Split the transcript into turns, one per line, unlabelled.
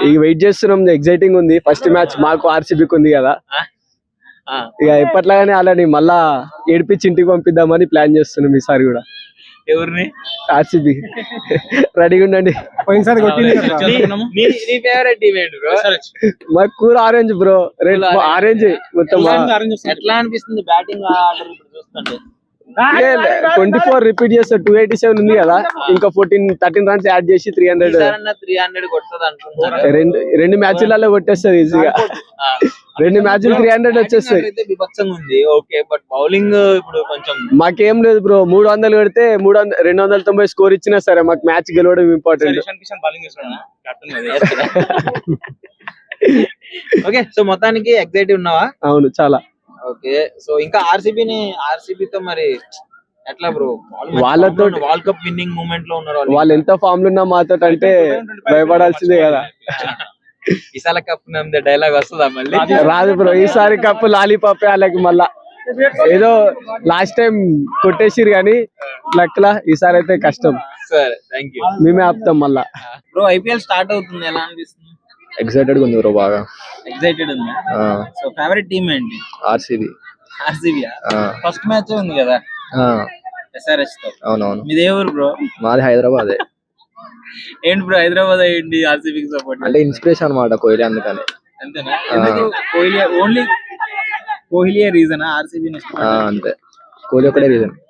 ఇక వెయిట్ చేస్తున్నాం, ఎగ్జైటింగ్ ఉంది. ఫస్ట్ మ్యాచ్ మాకు ఆర్సీబీకి ఉంది కదా, ఇక ఎప్పట్లాగానే అలాని మళ్ళా ఏడిపించి ఇంటికి పంపిద్దామని ప్లాన్ చేస్తున్నాం ఈసారి కూడా.
ఎవరిని?
ఆర్సీబీ రెడీగా ఉండండి.
పోయినసారి
నీ ఫేవరెట్ టీమ్ ఏంటి బ్రో?
మాకు కూర ఆరెంజ్ బ్రో, రెడ్ ఆరెంజ్ మొత్తం.
ఎట్లా అనిపిస్తుంది బ్యాటింగ్ ఆర్డర్ ఇప్పుడు చూస్తుంటే?
24 రిపీట్ చేస్తే 287 ఉంది కదా, ఇంకా 13 రన్స్ యాడ్ చేసి
300 కొట్టదు అనుకుంటున్నారు.
రెండు మ్యాచ్లలో కొట్టేస్తుంది ఈజీగా. 2 మ్యాచ్లు 300 వచ్చేస్తాయి.
విపక్షంగా ఉంది ఓకే, బట్ బౌలింగ్ ఇప్పుడు కొంచెం
మాకేం లేదు బ్రో. 300 పెడితే 290 స్కోర్ ఇచ్చినా సరే మాకు మ్యాచ్ గెలవడం ఇంపార్టెంట్.
ఓకే, సో మొత్తానికి ఎక్సైటివ్ ఉన్నావా?
అవును, చాలా.
ఓకే, సో ఇంకా ఆర్సీబీతో మరి ఎట్లా బ్రో?
వాళ్ళతో
వరల్డ్ కప్ విన్నింగ్ మూమెంట్ లో ఉన్నారు
వాళ్ళు. ఎంత ఫామ్ లో ఉన్నా మాతో అంటే భయపడాల్సిందే కదా.
ఈసారి కప్ నమ్మితే డైలాగ్ వస్తుందా మళ్ళీ?
రాదు బ్రో, ఈసారి కప్పు లాలీపాపే వాళ్ళకి. మళ్ళా ఏదో లాస్ట్ టైం కొట్టేసిరు కానీ లక్లా, ఈసారి అయితే కష్టం.
సరే, థ్యాంక్ యూ.
మేమే ఆపుతాం మళ్ళా.
బ్రో ఐపీఎల్ స్టార్ట్ అవుతుంది, ఎలా అనిపిస్తుంది?
ఎక్సైటెడ్ ఉంది బ్రో, బాగా
ఎక్సైటెడ్ ఉందా? సో ఫేవరెట్ టీమ్ ఏంటి?
ఆర్సీబీ.
ఫస్ట్ మ్యాచ్ ఉంది కదా ఎస్ఆర్హెచ్ తో.
అవునవును.
మీది ఏ ఊరు బ్రో?
మాది హైదరాబాద్.
ఏంటి బ్రో హైదరాబాద్ ఏంటి ఆర్సీబీకి సపోర్ట్?
అంటే ఇన్స్పిరేషన్ అన్నమాట కోహ్లీ, అందుకని.
అంతేనా? ఎందుకు Kohli? Only Kohli reason RCB?
అంతే, కోహ్లీ ఒకటే రీజన్.